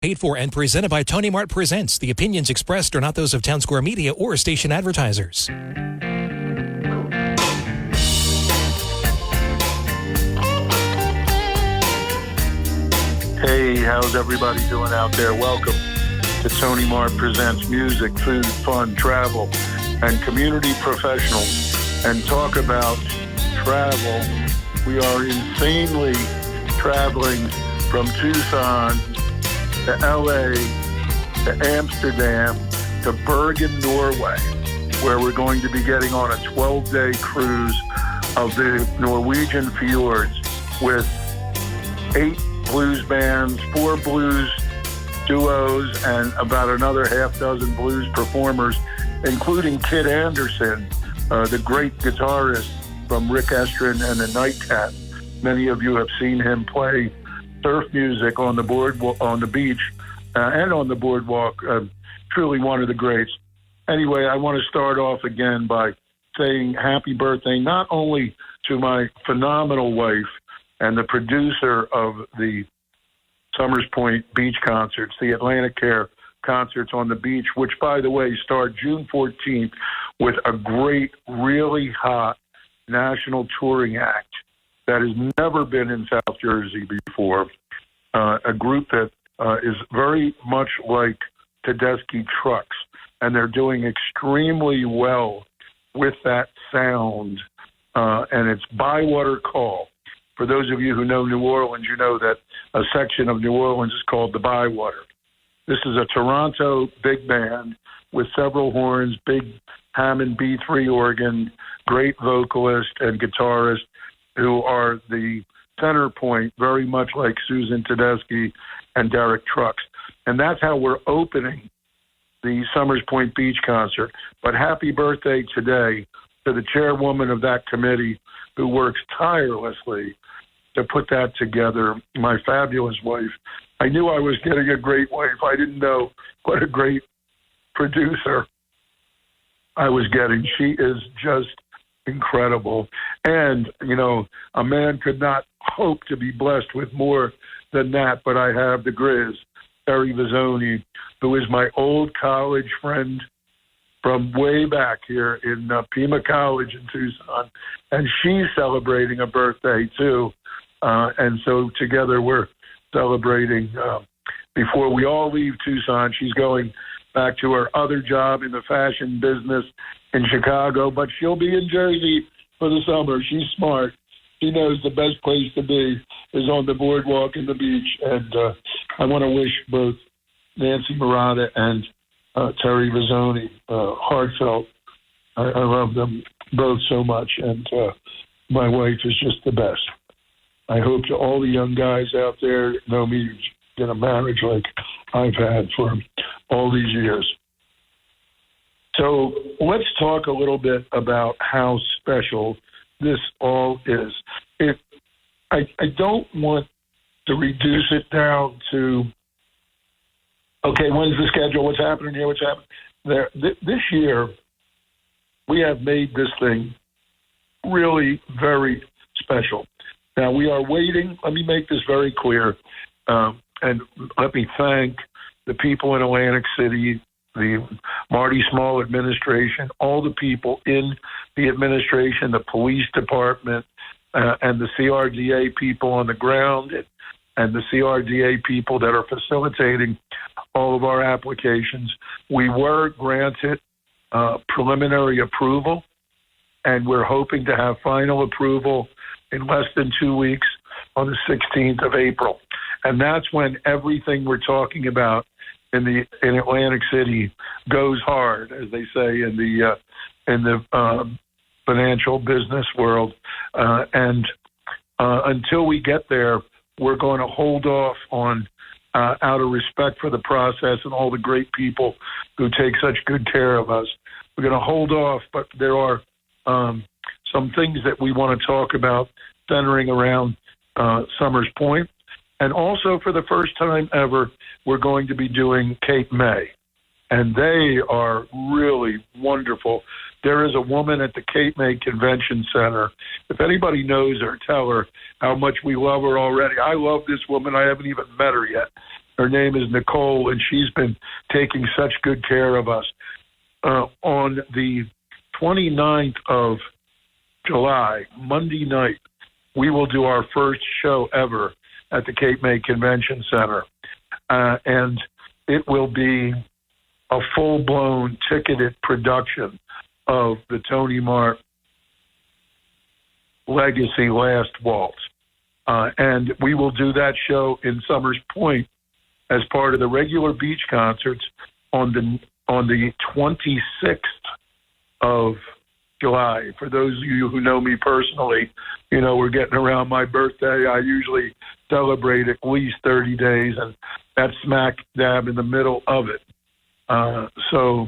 Paid for and presented by Tony Mart Presents. The opinions expressed are not those of Town Square Media or station advertisers. Hey, how's everybody doing out there? Welcome to Tony Mart Presents music, food, fun, travel, and community professionals. And talk about travel. We are insanely traveling from Tucson to LA, to Amsterdam, to Bergen, Norway, where we're going to be getting on a 12-day cruise of the Norwegian fjords with 8 blues bands, 4 blues duos, and about another half dozen blues performers, including Kid Anderson, the great guitarist from Rick Estrin and the Nightcat. Many of you have seen him play surf music on the beach and on the boardwalk. Truly one of the greats. Anyway, I want to start off again by saying happy birthday not only to my phenomenal wife and the producer of the Summers Point Beach concerts, the Atlantic Care concerts on the beach, which, by the way, start June 14th with a great, really hot national touring act that has never been in South Jersey before. A group that is very much like Tedeschi Trucks, and they're doing extremely well with that sound, and it's Bywater Call. For those of you who know New Orleans, you know that a section of New Orleans is called the Bywater. This is a Toronto big band with several horns, big Hammond B3 organ, great vocalist and guitarist who are the center point, very much like Susan Tedeschi and Derek Trucks. And that's how we're opening the Summers Point Beach concert. But happy birthday today to the chairwoman of that committee who works tirelessly to put that together, my fabulous wife. I knew I was getting a great wife. I didn't know what a great producer I was getting. She is just incredible. And, you know, a man could not hope to be blessed with more than that, but I have the Grizz, Terry Vizzoni, who is my old college friend from way back here in Pima College in Tucson, and she's celebrating a birthday too. And so together we're celebrating before we all leave Tucson. She's going back to her other job in the fashion business in Chicago, but she'll be in Jersey for the summer. She's smart. She knows the best place to be is on the boardwalk and the beach. And I want to wish both Nancy Marotta and Terry Vizzoni heartfelt. I love them both so much, and my wife is just the best. I hope to all the young guys out there know me get a marriage like I've had for all these years. So let's talk a little bit about how special this all is. I don't want to reduce it down to, okay, when's the schedule? What's happening here? What's happening there? This year, we have made this thing really very special. Now, we are waiting. Let me make this very clear, and let me thank the people in Atlantic City, the Marty Small administration, all the people in the administration, the police department, and the CRDA people on the ground, and the CRDA people that are facilitating all of our applications. We were granted preliminary approval, and we're hoping to have final approval in less than 2 weeks on the 16th of April. And that's when everything we're talking about in Atlantic City goes hard, as they say in the financial business world. And until we get there, we're going to hold off on, out of respect for the process and all the great people who take such good care of us, we're going to hold off. But there are some things that we want to talk about centering around Summers Point. And also, for the first time ever, we're going to be doing Cape May. And they are really wonderful. There is a woman at the Cape May Convention Center. If anybody knows her, tell her how much we love her already. I love this woman. I haven't even met her yet. Her name is Nicole, and she's been taking such good care of us. On the 29th of July, Monday night, we will do our first show ever at the Cape May Convention Center. And it will be a full-blown ticketed production of the Tony Mart Legacy Last Waltz. And we will do that show in Summers Point as part of the regular beach concerts on the 26th of July. For those of you who know me personally, you know, we're getting around my birthday. I usually celebrate at least 30 days, and that's smack dab in the middle of it. So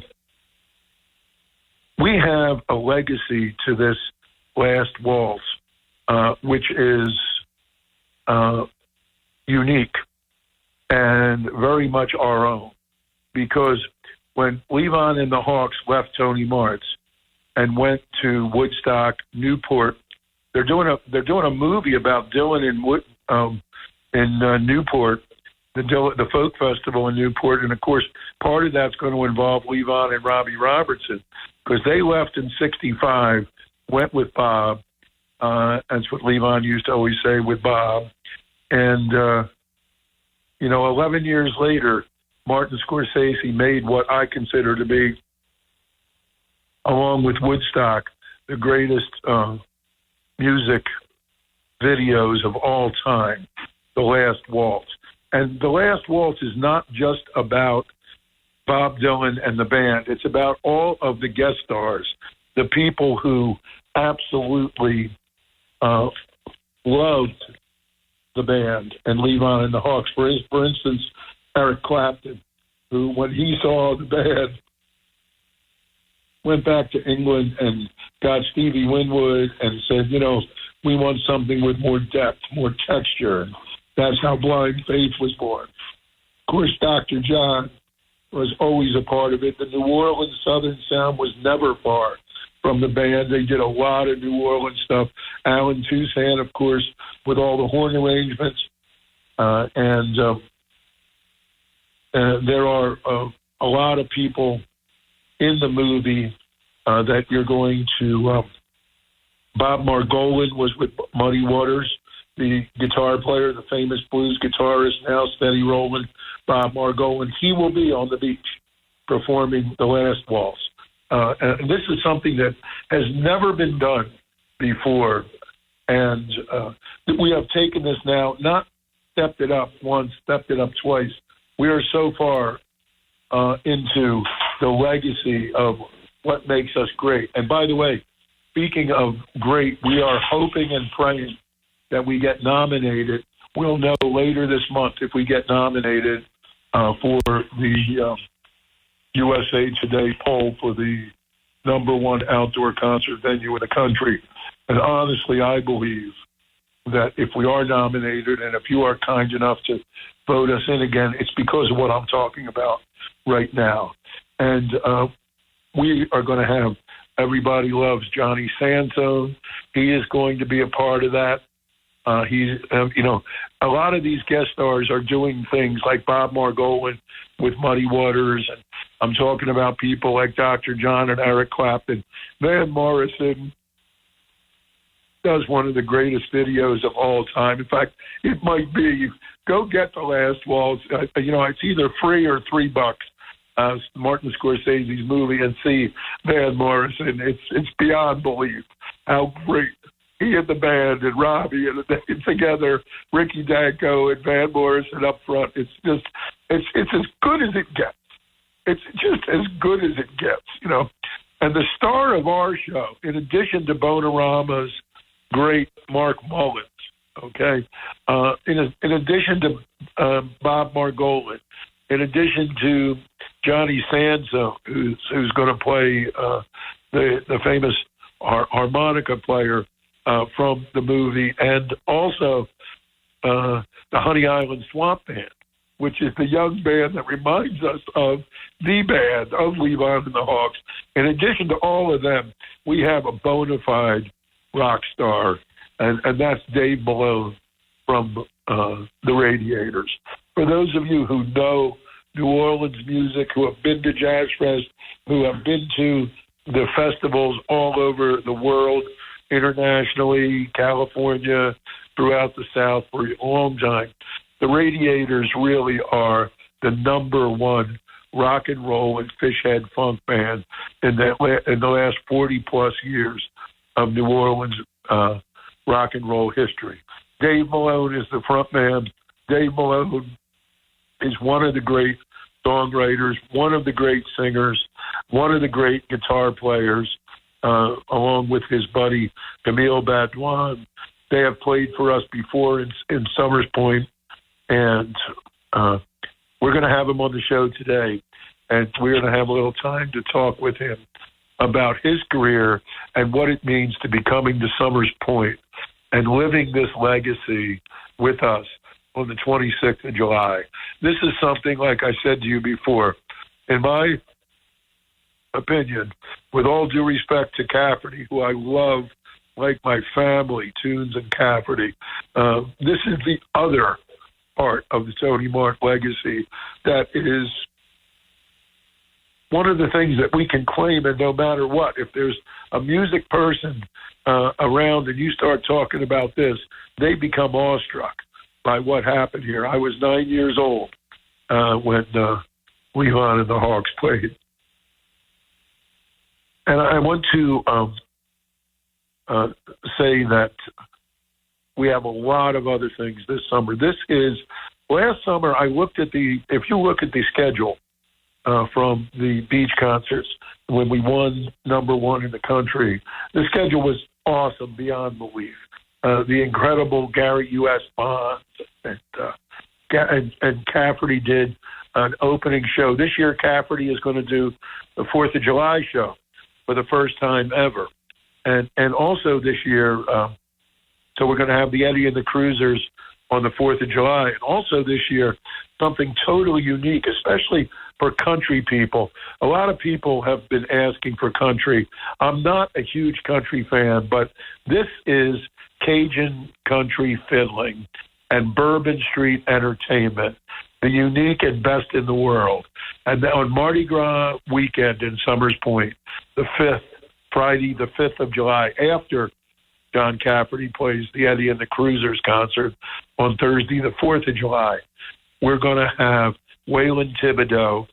we have a legacy to this Last Waltz, which is unique and very much our own. Because when Levon and the Hawks left Tony Mart's and went to Woodstock, Newport, they're doing a movie about Dylan in Newport, the folk festival in Newport, and of course part of that's going to involve Levon and Robbie Robertson, because they left in '65, went with Bob. That's what Levon used to always say, with Bob. And 11 years later, Martin Scorsese made what I consider to be, along with Woodstock, the greatest music videos of all time, The Last Waltz. And The Last Waltz is not just about Bob Dylan and the band. It's about all of the guest stars, the people who absolutely loved the band and Levon and the Hawks. For instance, Eric Clapton, who, when he saw the band, went back to England and got Stevie Winwood and said, we want something with more depth, more texture. And that's how Blind Faith was born. Of course, Dr. John was always a part of it. The New Orleans Southern sound was never far from the band. They did a lot of New Orleans stuff. Alan Toussaint, of course, with all the horn arrangements. And there are a lot of people in the movie that you're going to... Bob Margolin was with Muddy Waters, the guitar player, the famous blues guitarist, now steady rolling, Bob Margolin. He will be on the beach performing The Last Waltz. And this is something that has never been done before. And we have taken this now, not stepped it up once, stepped it up twice. We are so far into the legacy of what makes us great. And by the way, speaking of great, we are hoping and praying that we get nominated. We'll know later this month if we get nominated for the USA Today poll for the #1 outdoor concert venue in the country. And honestly, I believe that if we are nominated and if you are kind enough to vote us in again, it's because of what I'm talking about right now. And we are going to have Everybody Loves Johnny Sansone. He is going to be a part of that. A lot of these guest stars are doing things like Bob Margolin with Muddy Waters, and I'm talking about people like Dr. John and Eric Clapton. Van Morrison does one of the greatest videos of all time. In fact, it might be, go get The Last Waltz. It's either free or $3. Martin Scorsese's movie, and see Van Morrison. It's beyond belief how great he and the band and Robbie and together, Ricky Danko and Van Morrison up front. It's as good as it gets. It's just as good as it gets, And the star of our show, in addition to Bonarama's great Mark Mullins, okay, in addition to Bob Margolin, in addition to Johnny Sansone, who's going to play the famous harmonica player from the movie, and also the Honey Island Swamp Band, which is the young band that reminds us of the band of Levon and the Hawks. In addition to all of them, we have a bona fide rock star, and that's Dave Malone from the Radiators. for those of you who know New Orleans music, who have been to Jazz Fest, who have been to the festivals all over the world, internationally, California, throughout the South for a long time, the Radiators really are the number one rock and roll and fishhead funk band in the last 40-plus years of New Orleans rock and roll history. Dave Malone is the front man. Dave Malone is one of the great songwriters, one of the great singers, one of the great guitar players, along with his buddy Camille Badouin. They have played for us before in Summers Point, and we're going to have him on the show today, and we're going to have a little time to talk with him about his career and what it means to be coming to Summers Point and living this legacy with us on the 26th of July. This is something, like I said to you before, in my opinion, with all due respect to Cafferty, who I love like my family, Tunes and Cafferty, this is the other part of the Tony Mart legacy that is one of the things that we can claim, and no matter what, if there's a music person around and you start talking about this, they become awestruck by what happened here. I was 9 years old when Levon and the Hawks played. And I want to say that we have a lot of other things this summer. Last summer, I looked at if you look at the schedule from the beach concerts, when we won number one in the country, the schedule was awesome beyond belief. The incredible Gary U.S. Bonds and Cafferty did an opening show. This year, Cafferty is going to do the 4th of July show for the first time ever. And also this year, so we're going to have the Eddie and the Cruisers on the 4th of July. And also this year, something totally unique, especially for country people. A lot of people have been asking for country. I'm not a huge country fan, but this is Cajun country fiddling and Bourbon Street entertainment, the unique and best in the world. And on Mardi Gras weekend in Summers Point, Friday the 5th of July, after John Cafferty plays the Eddie and the Cruisers concert on Thursday the 4th of July, we're going to have Waylon Thibodeau.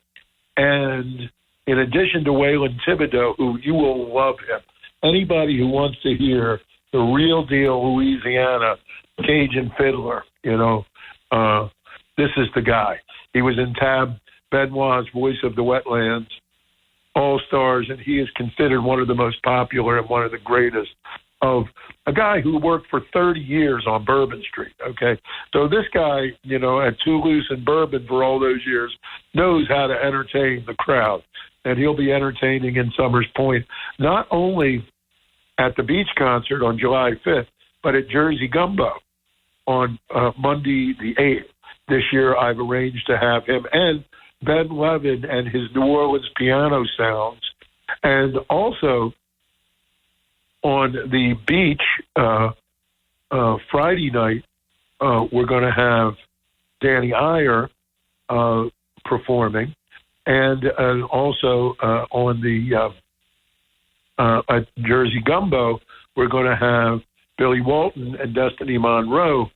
And in addition to Waylon Thibodeau, who you will love him, anybody who wants to hear the real deal Louisiana Cajun fiddler, this is the guy. He was in Tab Benoit's Voice of the Wetlands, All-Stars, and he is considered one of the most popular and one of the greatest of a guy who worked for 30 years on Bourbon Street, okay? So this guy, at Toulouse and Bourbon for all those years, knows how to entertain the crowd. And he'll be entertaining in Summers Point, not only at the beach concert on July 5th, but at Jersey Gumbo on Monday the 8th. This year I've arranged to have him and Ben Levin and his New Orleans piano sounds. And also on the beach Friday night, we're going to have Danny Iyer performing. And also on the at Jersey Gumbo, we're going to have Billy Walton and Destiny Monroe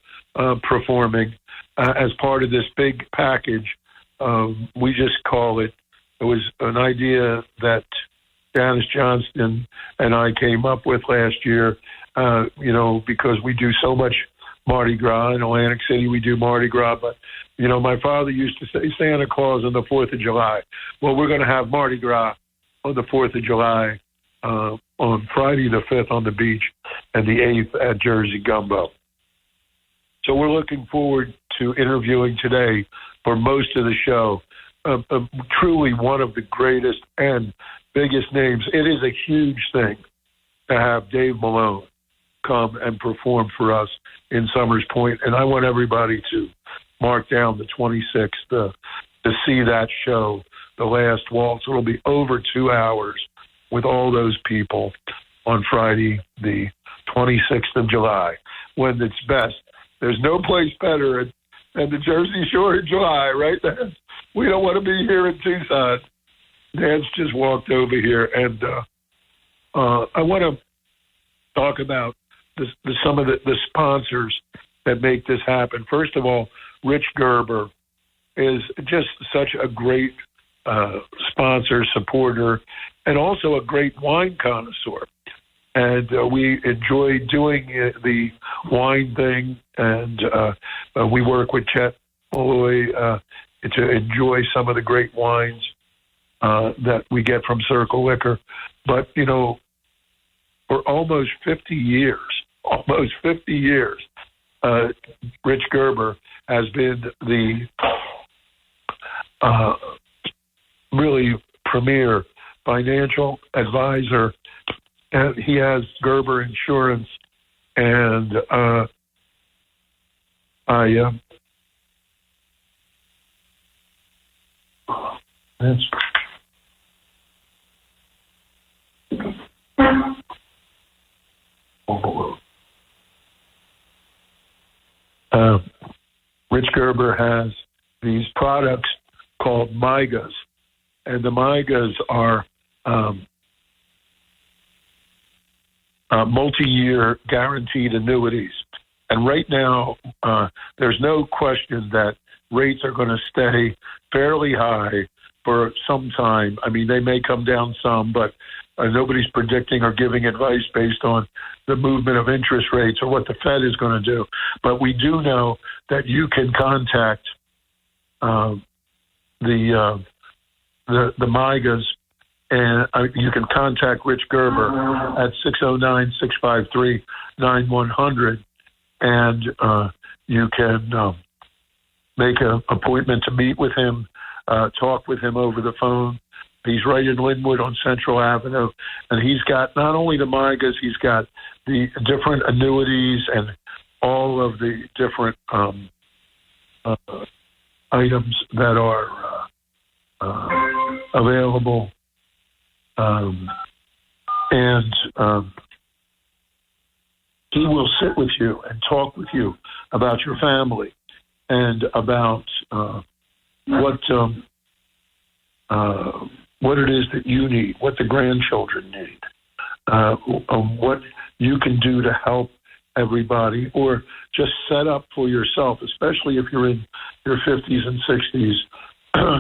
performing as part of this big package. We just call it was an idea that Janice Johnston and I came up with last year, because we do so much Mardi Gras. In Atlantic City, we do Mardi Gras, but, my father used to say Santa Claus on the 4th of July. Well, we're going to have Mardi Gras on the 4th of July on Friday the 5th on the beach and the 8th at Jersey Gumbo. So we're looking forward to interviewing today for most of the show. Truly one of the greatest and biggest names. It is a huge thing to have Dave Malone come and perform for us in Summers Point. And I want everybody to mark down the 26th to see that show, The Last Waltz. It'll be over 2 hours with all those people on Friday, the 26th of July, when it's best. There's no place better and the Jersey Shore dry, right? We don't want to be here in Tucson. Dan's just walked over here, and I want to talk about some of the sponsors that make this happen. First of all, Rich Gerber is just such a great sponsor, supporter, and also a great wine connoisseur. And we enjoy doing the wine thing, and we work with Chet Malloy to enjoy some of the great wines that we get from Circle Liquor. But, you know, for almost 50 years, Rich Gerber has been the really premier financial advisor, and he has Gerber Insurance, and Rich Gerber has these products called MIGAs, and the MIGAs are multi-year guaranteed annuities. And right now, there's no question that rates are going to stay fairly high for some time. I mean, they may come down some, but nobody's predicting or giving advice based on the movement of interest rates or what the Fed is going to do. But we do know that you can contact the MIGAs, and you can contact Rich Gerber at 609-653-9100, and you can make an appointment to meet with him, talk with him over the phone. He's right in Linwood on Central Avenue, and he's got not only the MIGAs, he's got the different annuities and all of the different items that are available. And he will sit with you and talk with you about your family and about what it is that you need, what the grandchildren need, what you can do to help everybody, or just set up for yourself, especially if you're in your 50s and 60s,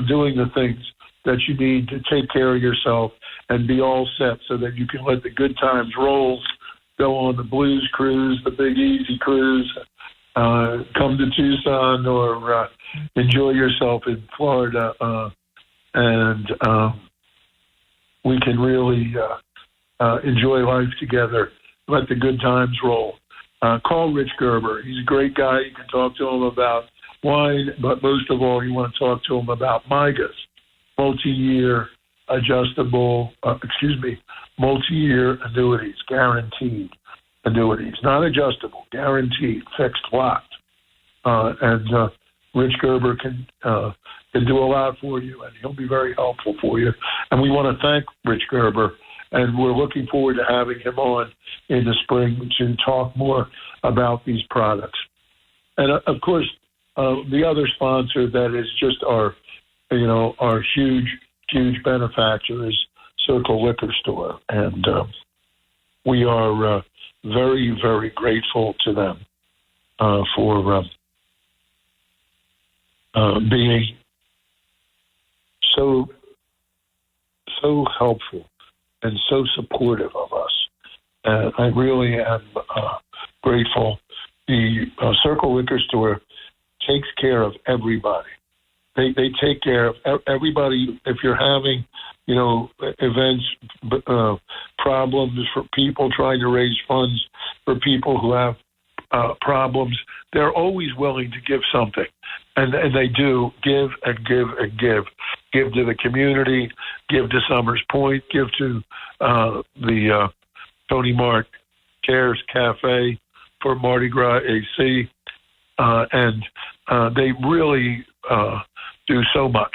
doing the things that you need to take care of yourself and be all set so that you can let the good times roll, go on the blues cruise, the Big Easy cruise, come to Tucson, or enjoy yourself in Florida, and we can really enjoy life together, let the good times roll. Call Rich Gerber. He's a great guy. You can talk to him about wine, but most of all, you want to talk to him about MIGAs, multi-year annuities, guaranteed annuities, not adjustable, guaranteed, fixed, locked. And Rich Gerber can do a lot for you, and he'll be very helpful for you. And we want to thank Rich Gerber, and we're looking forward to having him on in the spring to talk more about these products. And of course, the other sponsor that is just our huge benefactor is Circle Liquor Store, and we are very, very grateful to them for being so helpful and so supportive of us. And I really am grateful. The Circle Liquor Store takes care of everybody. They take care of everybody. If you're having, events, problems for people trying to raise funds for people who have problems, they're always willing to give something. And they do give and give and give. Give to the community, give to Summers Point, give to the Tony Mart Cares Cafe for Mardi Gras AC. And they really do so much.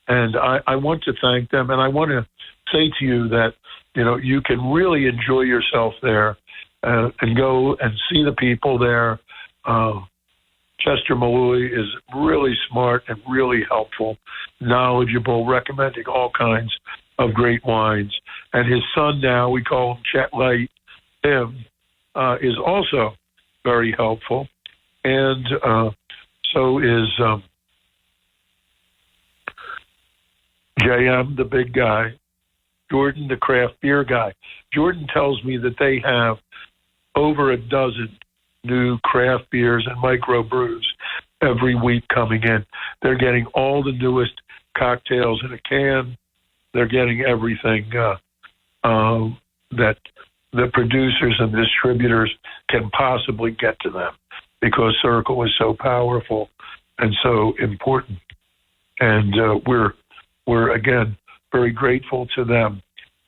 And I want to thank them. And I want to say to you that, you can really enjoy yourself there and go and see the people there. Chester Malloy is really smart and really helpful, knowledgeable, recommending all kinds of great wines. And his son now, we call him Chet Light, is also very helpful. And so is JM, the big guy, Jordan, the craft beer guy. Jordan tells me that they have over a dozen new craft beers and microbrews every week coming in. They're getting all the newest cocktails in a can. They're getting everything that the producers and distributors can possibly get to them, because Circle is so powerful and so important. And we're again very grateful to them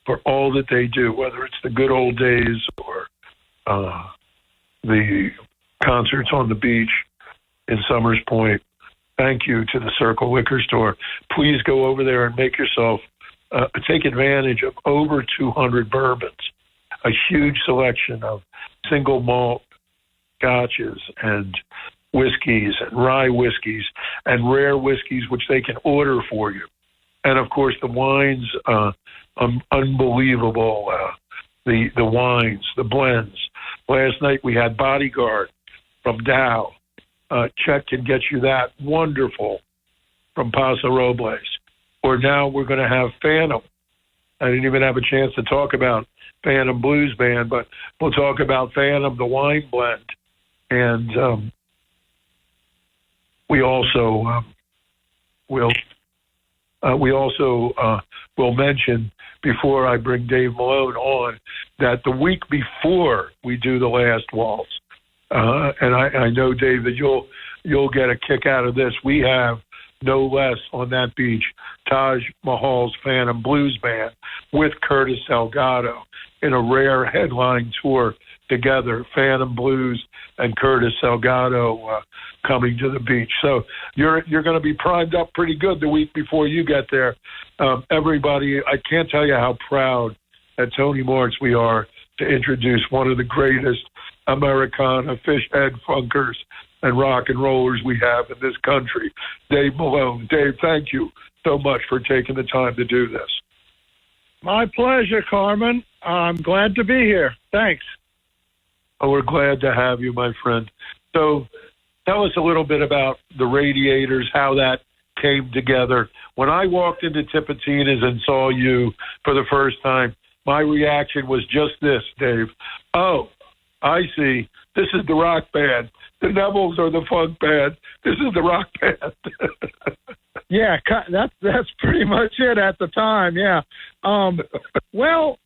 for all that they do, whether it's the good old days or the concerts on the beach in Summers Point. Thank you to the Circle Liquor Store. Please go over there and make yourself take advantage of over 200 bourbons, a huge selection of single malt scotches and whiskeys and rye whiskeys and rare whiskeys, which they can order for you. And, of course, the wines, unbelievable, the wines, the blends. Last night we had Bodyguard from Dow. Chet can get you that. Wonderful from Paso Robles. Or now we're going to have Phantom. I didn't even have a chance to talk about Phantom Blues Band, but we'll talk about Phantom, the wine blend. And we also will mention, before I bring Dave Malone on, that the week before we do the last waltz, and I know, Dave, that you'll get a kick out of this. We have no less on that beach Taj Mahal's Phantom Blues Band with Curtis Salgado in a rare headline tour together. Phantom Blues and Curtis Salgado coming to the beach. So you're going to be primed up pretty good the week before you get there. Everybody, I can't tell you how proud at Tony Mart's we are to introduce one of the greatest Americana fish head funkers and rock and rollers we have in this country, Dave Malone. Dave, thank you so much for taking the time to do this. My pleasure, Carmen. I'm glad to be here. Thanks. Oh, we're glad to have you, my friend. So tell us a little bit about the Radiators, how that came together. When I walked into Tipitina's and saw you for the first time, my reaction was just this, Dave. Oh, I see. This is the rock band. The Nevilles are the funk band. This is the rock band. Yeah, that's pretty much it at the time, yeah. Well,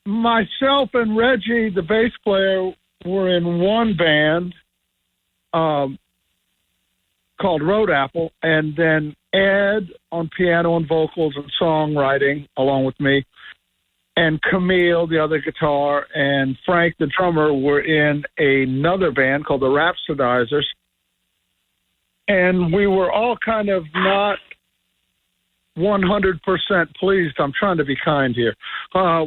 myself and Reggie, the bass player, were in one band called Road Apple, and then Ed on piano and vocals and songwriting along with me, and Camille, the other guitar, and Frank, the drummer, were in another band called the Rhapsodizers. And we were all kind of not 100% pleased, I'm trying to be kind here,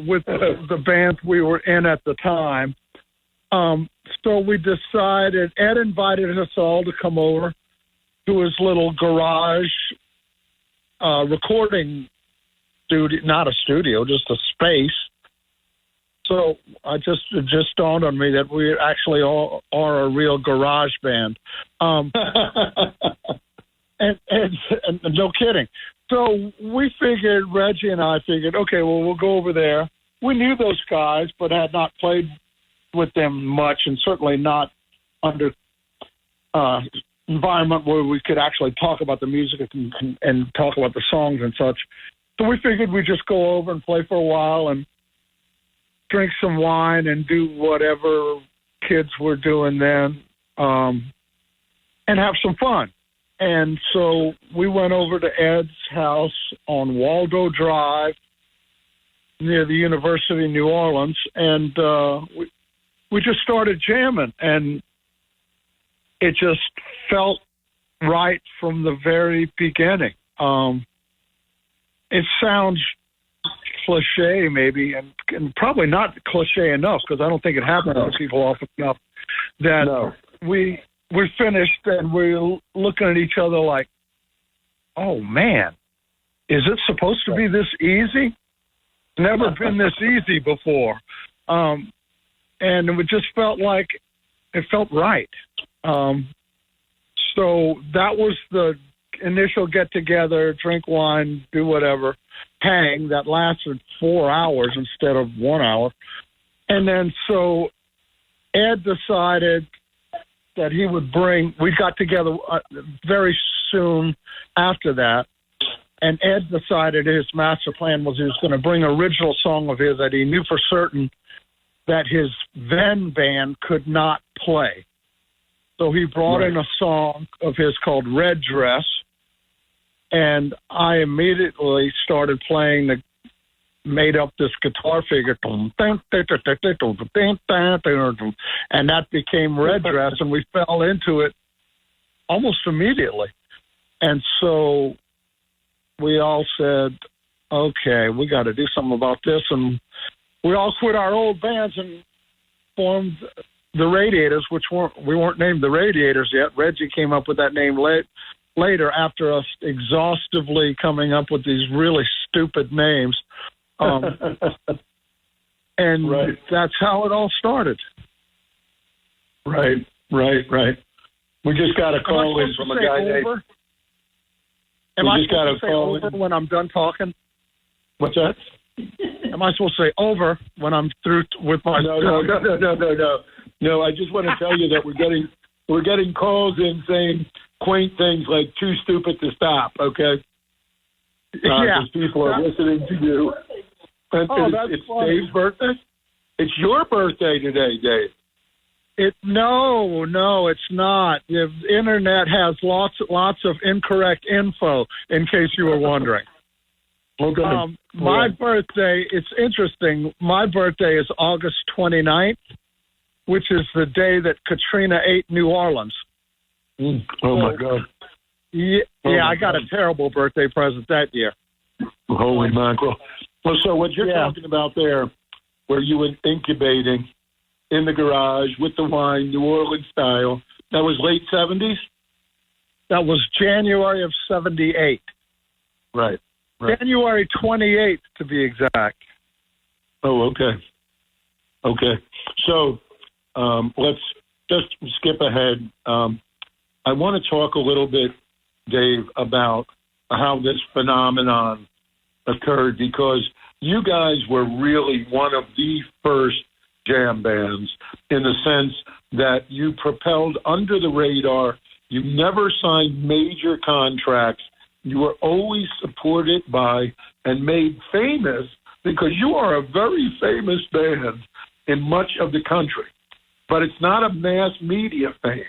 with the band we were in at the time. So we decided, Ed invited us all to come over to his little garage recording studio, not a studio, just a space. So it just dawned on me that we actually all are a real garage band. And no kidding. So we figured, Reggie and I figured, okay, well, we'll go over there. We knew those guys, but had not played with them much, and certainly not under environment where we could actually talk about the music and talk about the songs and such. So we figured we'd just go over and play for a while and drink some wine and do whatever kids were doing then, and have some fun. And so we went over to Ed's house on Waldo Drive near the University of New Orleans, and we just started jamming, and it just felt right from the very beginning. It sounds cliche maybe, and probably not cliche enough, because I don't think it happens to people often enough, that we we finished, and we're looking at each other like, oh, man, is it supposed to be this easy? Never been this easy before. And it just felt like it felt right. So that was the initial get-together, drink wine, do whatever, hang that lasted 4 hours instead of 1 hour. And then so Ed decided that he would we got together very soon after that, and Ed decided his master plan was he was going to bring an original song of his that he knew for certain that his then band could not play. So he brought in a song of his called Red Dress, and I immediately started playing made up this guitar figure, and that became Red Dress, and we fell into it almost immediately. And so we all said, okay, we got to do something about this, and we all quit our old bands and formed the Radiators, which we weren't named the Radiators yet. Reggie came up with that name later after us exhaustively coming up with these really stupid names. And that's how it all started. Right. We just got a call in from a guy named... Am I supposed to say over when I'm done talking? What's that? Am I supposed to say over when I'm through with my... No, I just want to tell you that we're getting calls in saying quaint things like too stupid to stop, okay? Because people are listening to you. And it's Dave's birthday? It's your birthday today, Dave. No, it's not. The internet has lots of incorrect info, in case you were wondering. Okay. My birthday, it's interesting. My birthday is August 29th, which is the day that Katrina ate New Orleans. My God. Yeah, I got a terrible birthday present that year. Holy mackerel. Well, so what you're talking about there, where you were incubating in the garage with the wine, New Orleans style, that was late 70s? That was January of 78. Right. January 28th, to be exact. Oh, okay. So let's just skip ahead. I want to talk a little bit, Dave, about how this phenomenon occurred, because you guys were really one of the first jam bands in the sense that you propelled under the radar. You never signed major contracts. You were always supported by and made famous because you are a very famous band in much of the country. But it's not a mass media fame.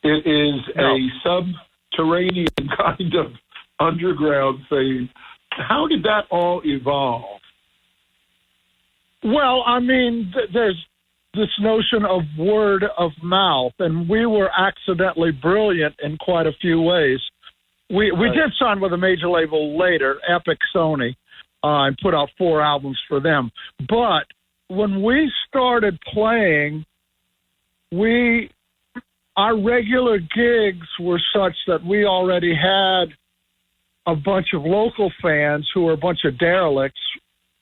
It is a subterranean kind of underground fame. How did that all evolve? Well, I mean, there's this notion of word of mouth, and we were accidentally brilliant in quite a few ways. We did sign with a major label later, Epic Sony, and put out 4 albums for them. But when we started playing, our regular gigs were such that we already had a bunch of local fans who were a bunch of derelicts,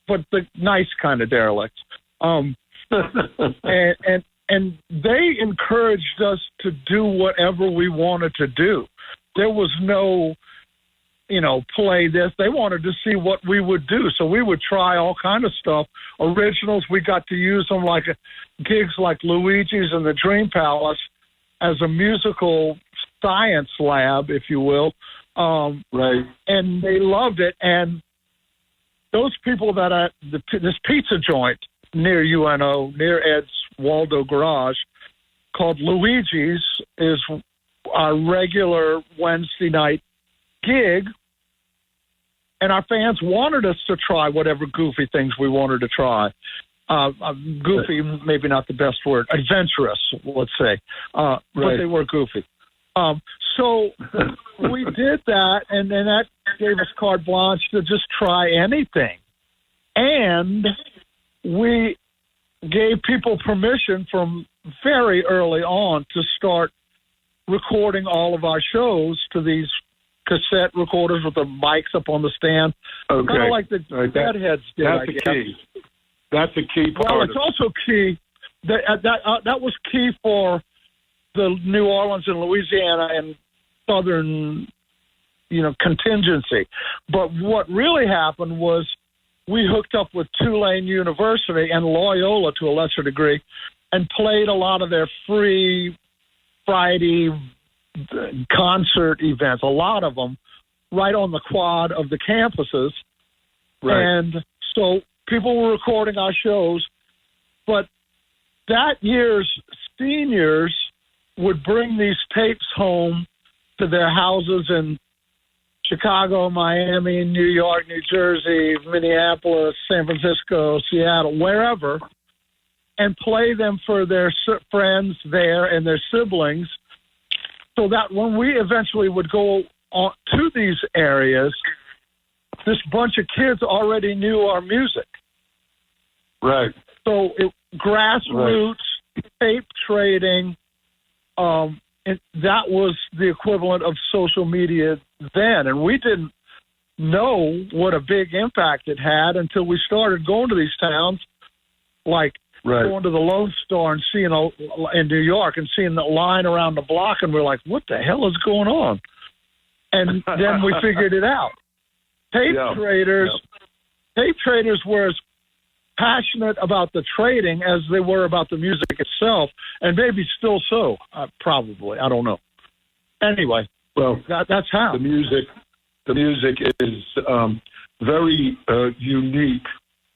but the nice kind of derelicts. And they encouraged us to do whatever we wanted to do. There was no, play this. They wanted to see what we would do. So we would try all kind of stuff. Originals, we got to use them like gigs like Luigi's and the Dream Palace as a musical science lab, if you will. Right. And they loved it. And those people that this pizza joint near UNO, near Ed's Waldo Garage, called Luigi's, is our regular Wednesday night gig. And our fans wanted us to try whatever goofy things we wanted to try. Goofy, maybe not the best word. Adventurous, let's say. But they were goofy. So we did that, and then that gave us carte blanche to just try anything. And we gave people permission from very early on to start recording all of our shows to these cassette recorders with the mics up on the stand. Okay. Kind of like the Deadheads did, That's I the guess. key. That's the key part. Well, it's also key. That was key for the New Orleans and Louisiana and Southern, contingency. But what really happened was we hooked up with Tulane University and Loyola to a lesser degree and played a lot of their free Friday concert events, a lot of them, right on the quad of the campuses. Right. And so people were recording our shows, but that year's seniors would bring these tapes home to their houses in Chicago, Miami, New York, New Jersey, Minneapolis, San Francisco, Seattle, wherever, and play them for their friends there and their siblings, so that when we eventually would go on to these areas, this bunch of kids already knew our music. Right. So grassroots, tape trading, and that was the equivalent of social media then. And we didn't know what a big impact it had until we started going to these towns, like going to the Lone Star and seeing in New York and seeing the line around the block, and we're like, what the hell is going on? And then we figured it out. Tape traders were as passionate about the trading as they were about the music itself, and maybe still so, probably. I don't know. Anyway, well, that's how. The music is very unique,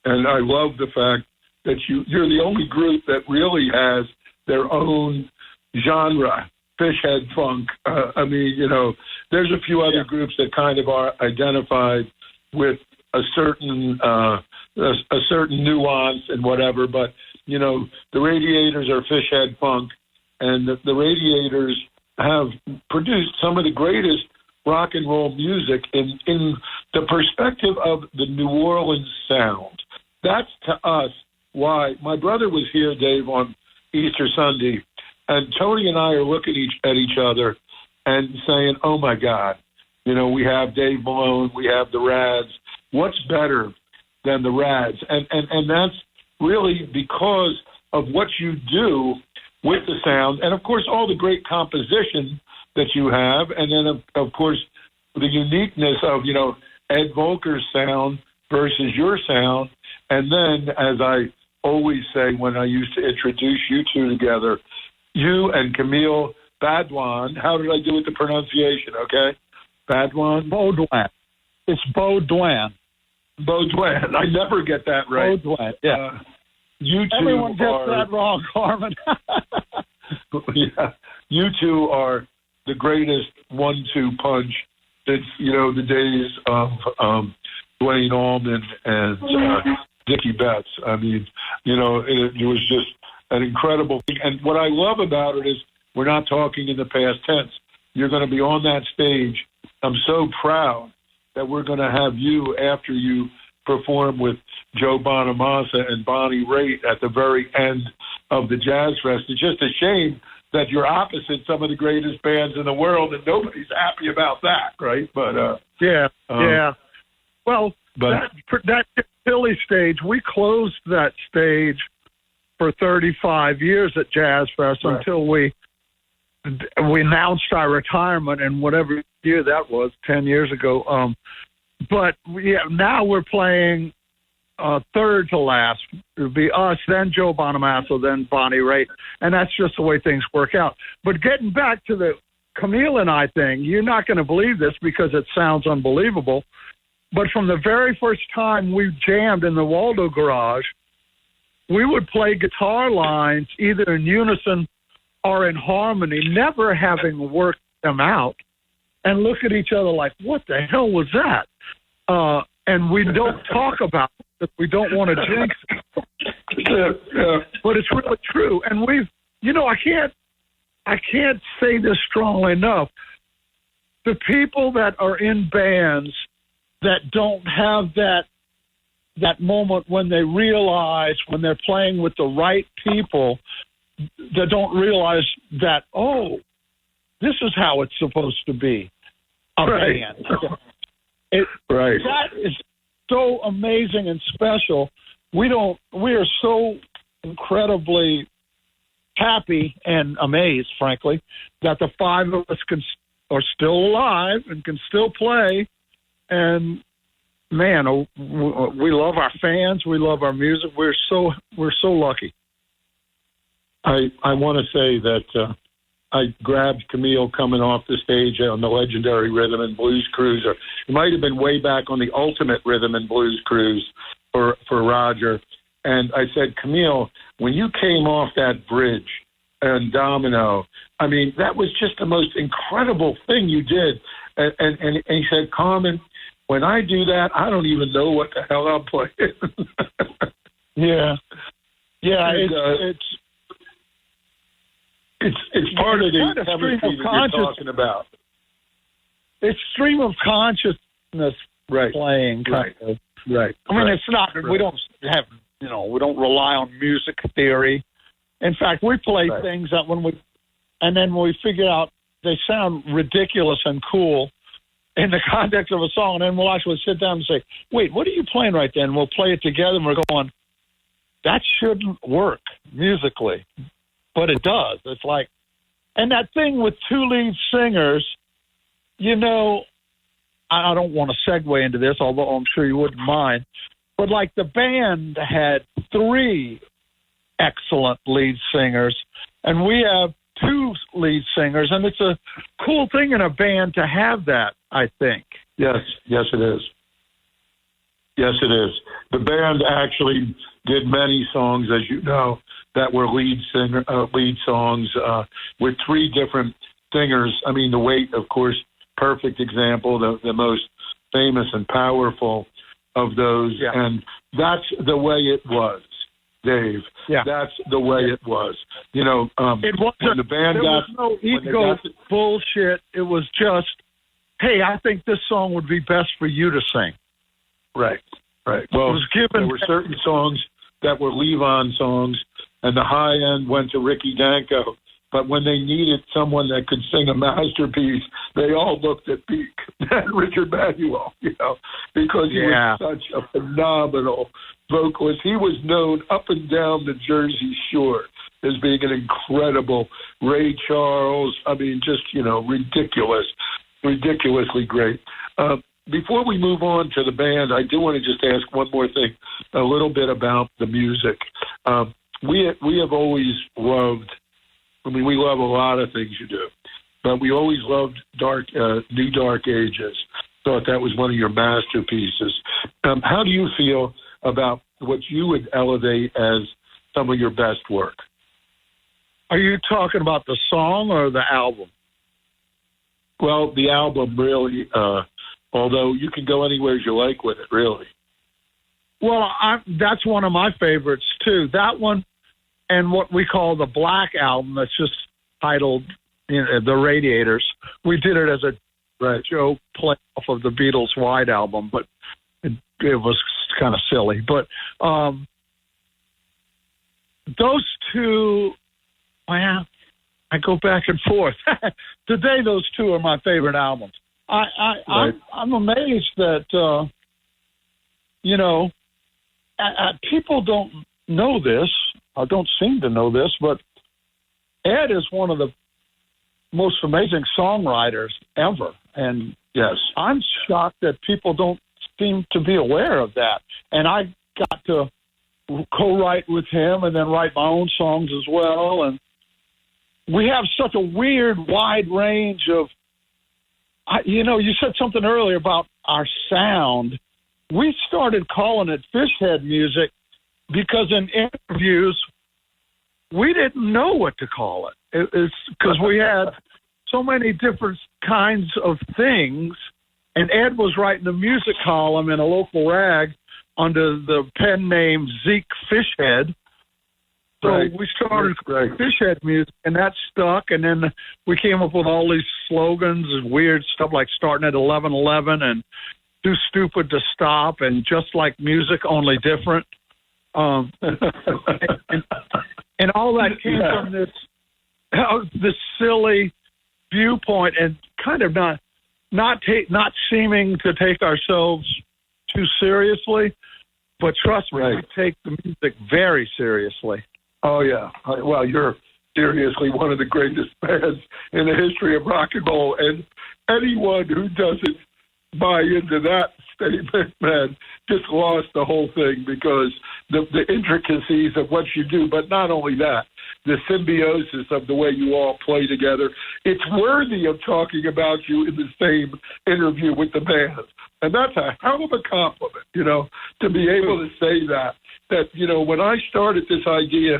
and I love the fact that you're the only group that really has their own genre, fishhead funk. There's a few other groups that kind of are identified with a certain nuance and whatever, but the Radiators are fishhead funk, and the Radiators have produced some of the greatest rock and roll music in the perspective of the New Orleans sound. That's to us why my brother was here, Dave, on Easter Sunday, and Tony and I are looking at each other and saying, oh my God, we have Dave Malone, we have the Rads. What's better than the Rads? And that's really because of what you do with the sound, and of course all the great composition that you have, and then of course the uniqueness of Ed Volker's sound versus your sound, and then as I always say when I used to introduce you two together, you and Camille Baudouin. How did I do with the pronunciation? Okay, Baudouin. Baudouin. It's Baudouin. Baudouin. I never get that right. Baudouin. Yeah. You two Everyone gets that wrong, Carmen. Yeah. You two are the greatest 1-2 punch since, the days of Duane Allman and Dickie Betts. I mean, it was just an incredible thing. And what I love about it is we're not talking in the past tense. You're going to be on that stage. I'm so proud that we're going to have you after you perform with Joe Bonamassa and Bonnie Raitt at the very end of the Jazz Fest. It's just a shame that you're opposite some of the greatest bands in the world, and nobody's happy about that, right? But yeah. Well, that Philly stage, we closed that stage for 35 years at Jazz Fest until we announced our retirement in whatever year that was, 10 years ago. But now we're playing third to last. It would be us, then Joe Bonamassa, then Bonnie Raitt, and that's just the way things work out. But getting back to the Camille and I thing, you're not going to believe this because it sounds unbelievable, but from the very first time we jammed in the Waldo Garage, we would play guitar lines either in unison or in harmony, never having worked them out, and look at each other like, what the hell was that? And we don't talk about it because we don't want to jinx it. But it's really true. And we've, I can't say this strongly enough. The people that are in bands that don't have that moment when they realize, when they're playing with the right people, that don't realize that, this is how it's supposed to be. A band. That is so amazing and special. We are so incredibly happy and amazed, frankly, that the five of us are still alive and can still play. And man, we love our fans. We love our music. We're so lucky. I want to say that I grabbed Camille coming off the stage on the legendary Rhythm and Blues Cruise. Or it might have been way back on the Ultimate Rhythm and Blues Cruise for Roger. And I said, Camille, when you came off that bridge and Domino, I mean, that was just the most incredible thing you did. And he said, Carmen, when I do that, I don't even know what the hell I'm playing. Yeah. It's part of the chemistry that you're talking about. It's stream of consciousness playing. Kind of. Right. I mean, it's not. We don't have. We don't rely on music theory. In fact, we play things that when we figure out they sound ridiculous and cool in the context of a song, and then we'll actually sit down and say, "Wait, what are you playing right then?" We'll play it together, and we're going, "That shouldn't work musically." But it does. It's like, and that thing with two lead singers, I don't want to segue into this, although I'm sure you wouldn't mind. But like the band had three excellent lead singers, and we have two lead singers, and it's a cool thing in a band to have that, I think. Yes, it is. Yes, it is. The band actually did many songs, as you know, that were lead songs with three different singers. I mean, The Weight, of course, perfect example, the most famous and powerful of those. Yeah. And that's the way it was, Dave. Yeah. That's the way it was. It wasn't, when the band there was no ego bullshit. It was just, hey, I think this song would be best for you to sing. Right. Well, there were certain songs that were Levon songs, and the high end went to Ricky Danko. But when they needed someone that could sing a masterpiece, they all looked at Richard Manuel, because he was such a phenomenal vocalist. He was known up and down the Jersey Shore as being an incredible Ray Charles. I mean, just, ridiculously great. Before we move on to the band, I do want to just ask one more thing, a little bit about the music. We have always loved, we love a lot of things you do, but we always loved New Dark Ages. Thought that was one of your masterpieces. How do you feel about what you would elevate as some of your best work? Are you talking about the song or the album? Well, the album really, although you can go anywhere you like with it, really. Well, that's one of my favorites, too. That one and what we call the Black Album, that's just titled The Radiators. We did it as a joke play off of the Beatles' White Album, but it was kind of silly. But those two, well, I go back and forth. Today, those two are my favorite albums. I'm amazed that, people don't know this, or don't seem to know this, but Ed is one of the most amazing songwriters ever. And yes, I'm shocked that people don't seem to be aware of that. And I got to co-write with him and then write my own songs as well. And we have such a weird, wide range of, you said something earlier about our sound. We started calling it Fishhead music because in interviews, we didn't know what to call it. It's because we had so many different kinds of things. And Ed was writing a music column in a local rag under the pen name Zeke Fishhead. So we started Fishhead music, and that stuck. And then we came up with all these slogans and weird stuff like starting at 11:11 and too stupid to stop and just like music, only different. And all that came from this silly viewpoint and kind of not seeming to take ourselves too seriously, but trust me, we take the music very seriously. Oh yeah, well, you're seriously one of the greatest bands in the history of rock and roll, and anyone who doesn't buy into that statement, man, just lost the whole thing, because the intricacies of what you do, but not only that, the symbiosis of the way you all play together, it's worthy of talking about you in the same interview with the band. And that's a hell of a compliment, to be able to say that, when I started this idea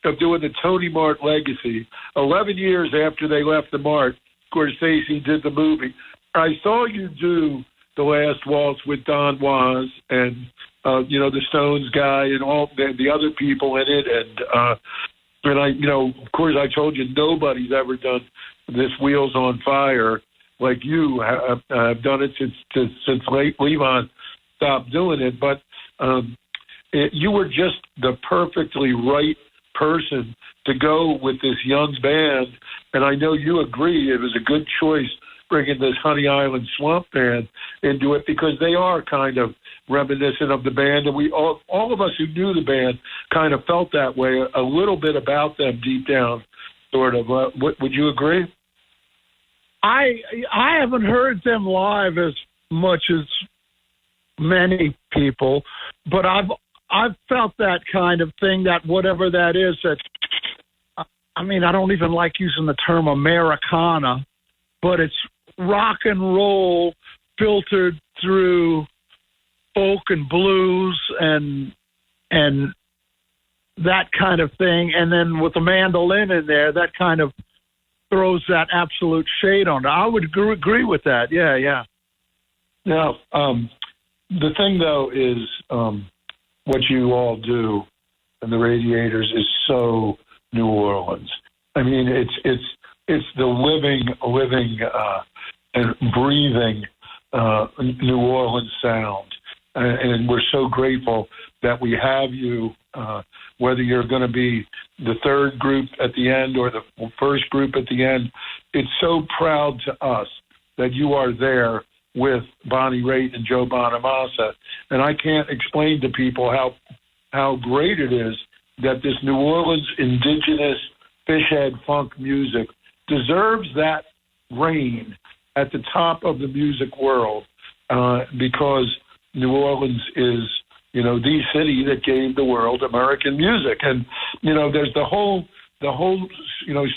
of doing the Tony Mart legacy, 11 years after they left the Mart, Scorsese did the movie, I saw you do The Last Waltz with Don Was and, the Stones guy and all the other people in it. And I, of course, I told you nobody's ever done this Wheels on Fire like you have done it since Levon stopped doing it. But you were just the perfectly right person to go with this young band. And I know you agree it was a good choice bringing this Honey Island Swamp Band into it, because they are kind of reminiscent of the band, and we all of us who knew the band kind of felt that way a little bit about them deep down, sort of. Would you agree? I haven't heard them live as much as many people, but I've felt that kind of thing, that whatever that is, that I don't even like using the term Americana, but it's rock and roll filtered through folk and blues and that kind of thing. And then with the mandolin in there, that kind of throws that absolute shade on it. I would agree with that. Yeah. Now, the thing, though, is what you all do and the Radiators is so New Orleans. I mean, it's the living and breathing New Orleans sound. And we're so grateful that we have you, whether you're going to be the third group at the end or the first group at the end. It's so proud to us that you are there with Bonnie Raitt and Joe Bonamassa. And I can't explain to people how great it is that this New Orleans indigenous fishhead funk music deserves that reign at the top of the music world, because New Orleans is, the city that gave the world American music. And, there's the whole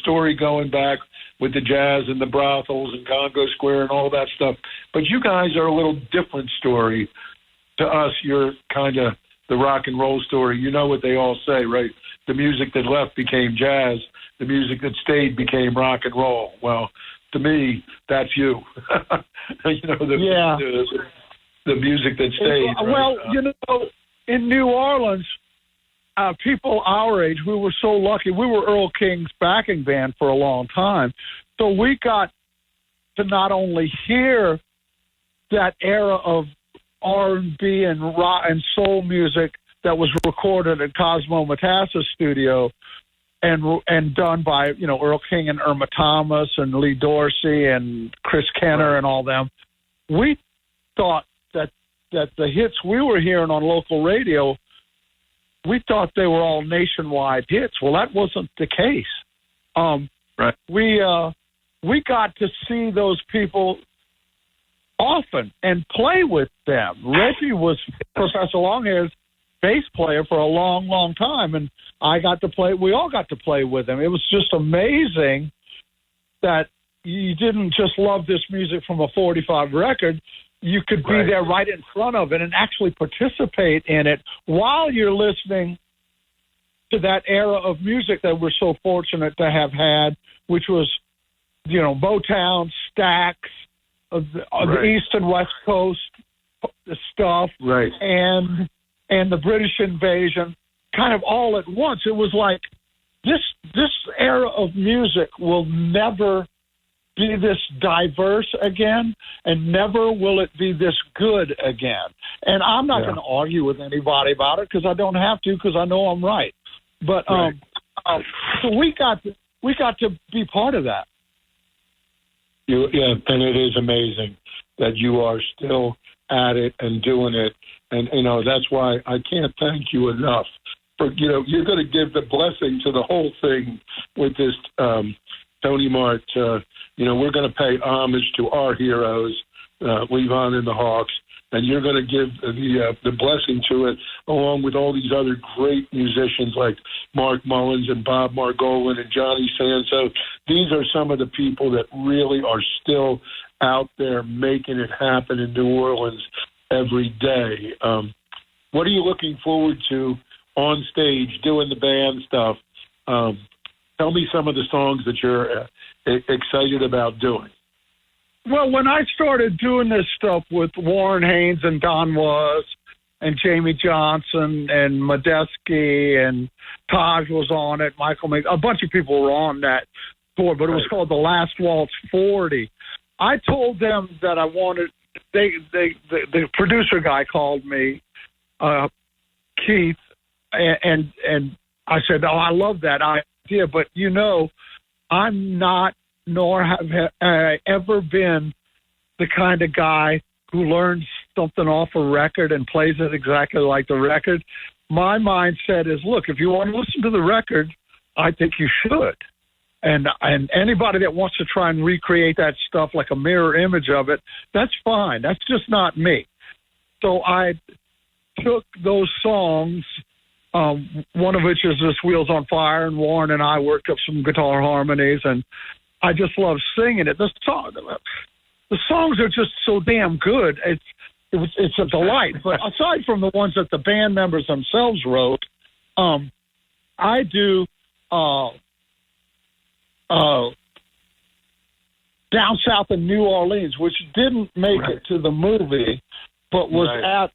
story going back with the jazz and the brothels and Congo Square and all that stuff. But you guys are a little different story to us. You're kind of the rock and roll story. You know what they all say, right? The music that left became jazz. The music that stayed became rock and roll. Well, to me, that's you. The music that stayed. Well, right? in New Orleans, people our age, we were so lucky. We were Earl King's backing band for a long time. So we got to not only hear that era of R&B and rock and soul music that was recorded at Cosmo Matassa's studio and done by, Earl King and Irma Thomas and Lee Dorsey and Chris Kenner and all them. We thought that the hits we were hearing on local radio, we thought they were all nationwide hits. Well, that wasn't the case. Right. We got to see those people often and play with them. Reggie was Professor Longhair's bass player for a long, long time, and we all got to play with him. It was just amazing that you didn't just love this music from a 45 record. You could be there right in front of it and actually participate in it while you're listening to that era of music that we're so fortunate to have had, which was, Motown, Stax, the East and West Coast stuff, right, and the British invasion, kind of all at once. It was like this era of music will never be this diverse again, and never will it be this good again. And I'm not going to argue with anybody about it, because I don't have to, because I know I'm right. But so we got to be part of that. And it is amazing that you are still at it and doing it. And, that's why I can't thank you enough for, you're going to give the blessing to the whole thing with this Tony Mart. We're going to pay homage to our heroes, Levon and the Hawks, and you're going to give the blessing to it, along with all these other great musicians like Mark Mullins and Bob Margolin and Johnny Sanso. These are some of the people that really are still out there making it happen in New Orleans every day. What are you looking forward to on stage, doing the band stuff? Tell me some of the songs that you're excited about doing. Well, when I started doing this stuff with Warren Haynes and Don Was and Jamie Johnson and Medeski and Taj was on it, Michael May, a bunch of people were on that tour, but it was called The Last Waltz 40. I told them that I wanted, the producer guy called me, Keith, and I said, I love that idea, but I'm not, nor have I ever been the kind of guy who learns something off a record and plays it exactly like the record. My mindset is, look, if you want to listen to the record, I think you should. And anybody that wants to try and recreate that stuff like a mirror image of it, that's fine. That's just not me. So I took those songs, one of which is this Wheels on Fire, and Warren and I worked up some guitar harmonies, and I just love singing it. The songs are just so damn good. It's a delight. But aside from the ones that the band members themselves wrote, I do Down South in New Orleans, which didn't make it to the movie, but was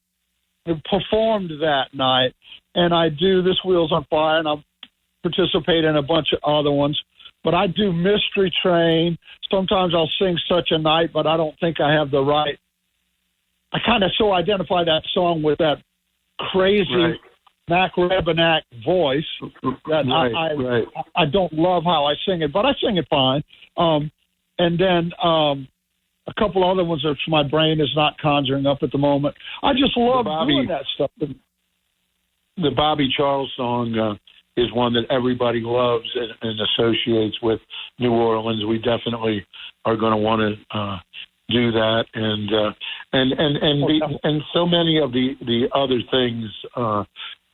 performed that night. And I do This Wheels on Fire, and I participate in a bunch of other ones. But I do Mystery Train. Sometimes I'll sing Such a Night, but I don't think I have the right. I kind of so identify that song with that crazy Mac Rebenak voice that I don't love how I sing it, but I sing it fine. And then a couple other ones that my brain is not conjuring up at the moment. I just love doing that stuff. The Bobby Charles song is one that everybody loves and associates with New Orleans. We definitely are going to want to do that, and so many of the other things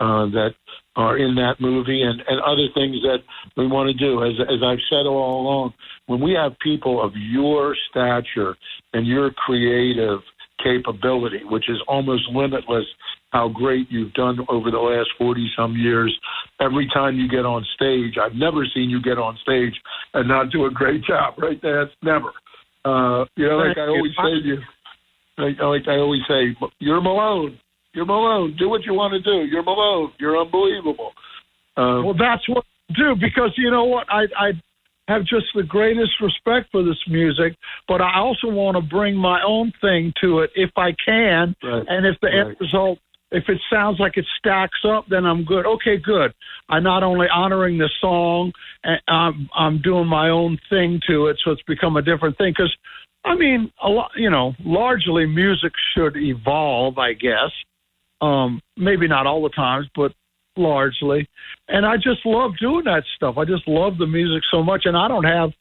that are in that movie, and other things that we want to do. As I've said all along, when we have people of your stature and your creative capability, which is almost limitless, how great you've done over the last 40-some years. Every time you get on stage, I've never seen you get on stage and not do a great job, right? That's never. Like I always say to you, like I always say, you're Malone. You're Malone. Do what you want to do. You're Malone. You're unbelievable. Well, that's what I do, because you know what? I have just the greatest respect for this music, but I also want to bring my own thing to it if I can. Right. And if the end result, if it sounds like it stacks up, then I'm good. Okay, good. I'm not only honoring the song, and I'm doing my own thing to it, so it's become a different thing. Because, I mean, a lot, largely music should evolve, I guess. Maybe not all the times, but largely. And I just love doing that stuff. I just love the music so much, and I don't have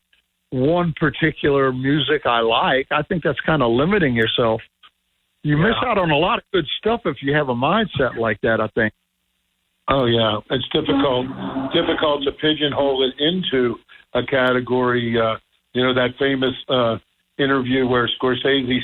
one particular music I like. I think that's kind of limiting yourself. You miss out on a lot of good stuff if you have a mindset like that, I think. Oh, yeah. It's difficult to pigeonhole it into a category. That famous interview where Scorsese,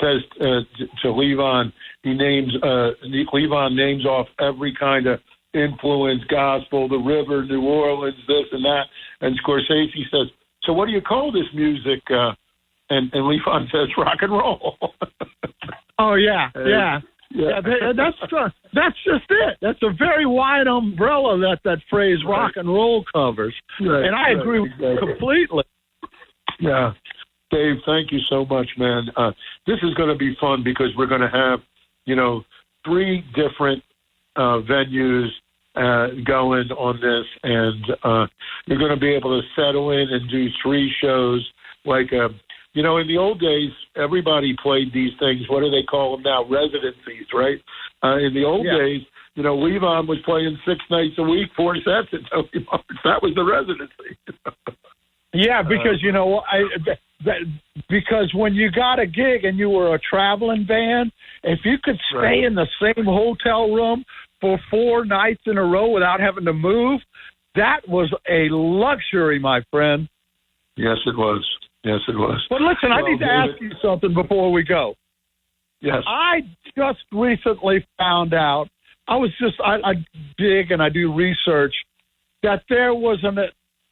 says to Levon, Levon names off every kind of influence, gospel, the river, New Orleans, this and that. And Scorsese says, so what do you call this music? And Levon says, rock and roll. Oh, yeah. That's just it. That's a very wide umbrella that phrase rock and roll covers. Right, and I agree with you completely. Yeah. Dave, thank you so much, man. This is going to be fun because we're going to have, 3 different venues going on this, and you're going to be able to settle in and do 3 shows like, you know, in the old days, everybody played these things. What do they call them now? Residencies, right? In the old days, you know, Levon was playing 6 nights a week, 4 sets at Tony Mart. That was the residency. Yeah, because, you know, because when you got a gig and you were a traveling band, if you could stay in the same hotel room for 4 nights in a row without having to move, that was a luxury, my friend. Yes, it was. Yes, it was. But listen, I need to ask you something before we go. Yes. I just recently found out, I dig and I do research, that there was an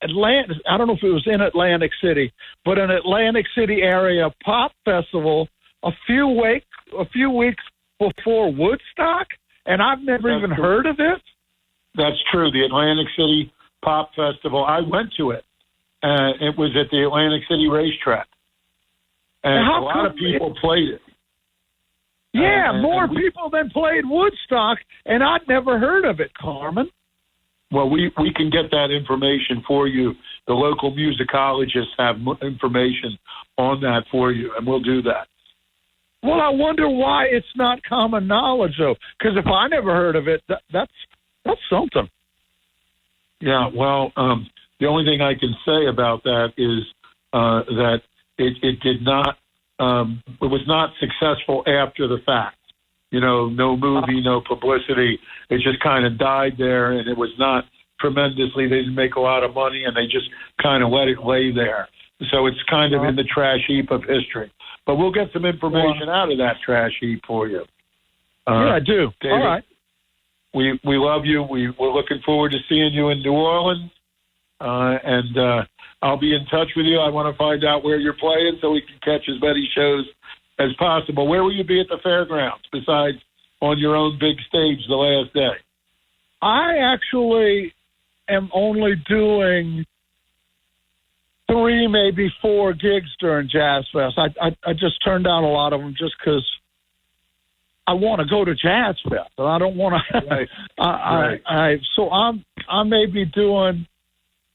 I don't know if it was in Atlantic City, but an Atlantic City area pop festival a few weeks before Woodstock, and I've never even heard of it. That's true. The Atlantic City Pop Festival, I went to it. It was at the Atlantic City racetrack. And a lot of people played it. Yeah, more people than played Woodstock, and I'd never heard of it, Carmen. Well, we can get that information for you. The local musicologists have information on that for you, and we'll do that. Well, I wonder why it's not common knowledge, though, because if I never heard of it, that's something. Yeah, well, the only thing I can say about that is that it did not, it was not successful after the fact. You know, no movie, no publicity. It just kind of died there, and it was not tremendously. They didn't make a lot of money, and they just kind of let it lay there. So it's kind of in the trash heap of history. But we'll get some information out of that trash heap for you. Yeah, I do. David, all right. We love you. We're looking forward to seeing you in New Orleans, and I'll be in touch with you. I want to find out where you're playing so we can catch as many shows as possible. Where will you be at the fairgrounds besides on your own big stage the last day? I actually am only doing 3, maybe 4 gigs during Jazz Fest. I just turned down a lot of them just because I want to go to Jazz Fest, and I don't want to. Right. So I may be doing.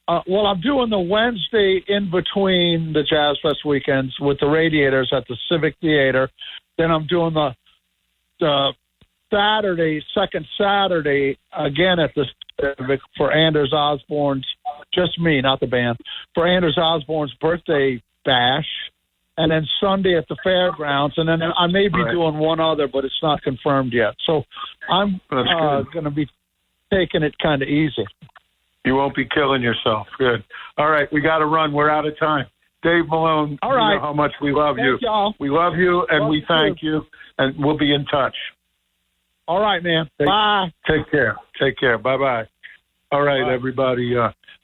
I'm doing the Wednesday in between the Jazz Fest weekends with the Radiators at the Civic Theater. Then I'm doing the Saturday, second Saturday, again at the Civic for Anders Osborne's, just me, not the band, for Anders Osborne's birthday bash. And then Sunday at the fairgrounds. And then I may be doing one other, but it's not confirmed yet. So I'm going to be taking it kind of easy. You won't be killing yourself. Good. All right, we got to run. We're out of time. Dave Malone, all right. You know how much we love you. Y'all. We love you, and we thank you, and we'll be in touch. All right, man. Bye. Take care. Take care. Bye-bye. All right, everybody.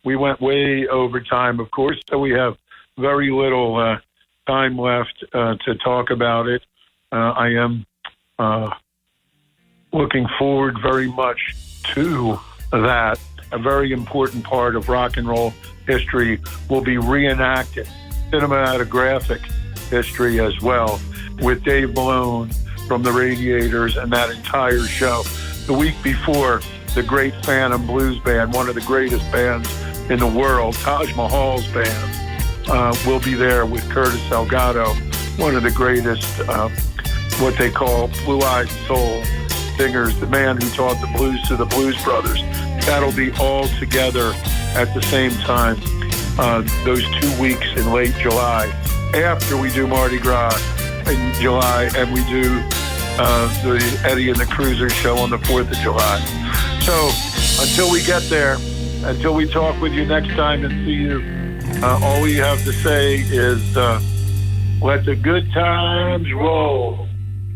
We went way over time, of course, so we have very little time left to talk about it. I am looking forward very much to that. A very important part of rock and roll history will be reenacted, cinematographic history as well, with Dave Malone from the Radiators and that entire show. The week before, the great Phantom Blues Band, one of the greatest bands in the world, Taj Mahal's band, will be there with Curtis Salgado, one of the greatest, what they call blue-eyed soul singers, the man who taught the blues to the Blues Brothers. That'll be all together at the same time, those 2 weeks in late July, after we do Mardi Gras in July, and we do the Eddie and the Cruiser show on the 4th of July. So until we get there, until we talk with you next time and see you, all we have to say is let the good times roll.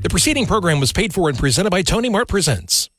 The preceding program was paid for and presented by Tony Mart Presents.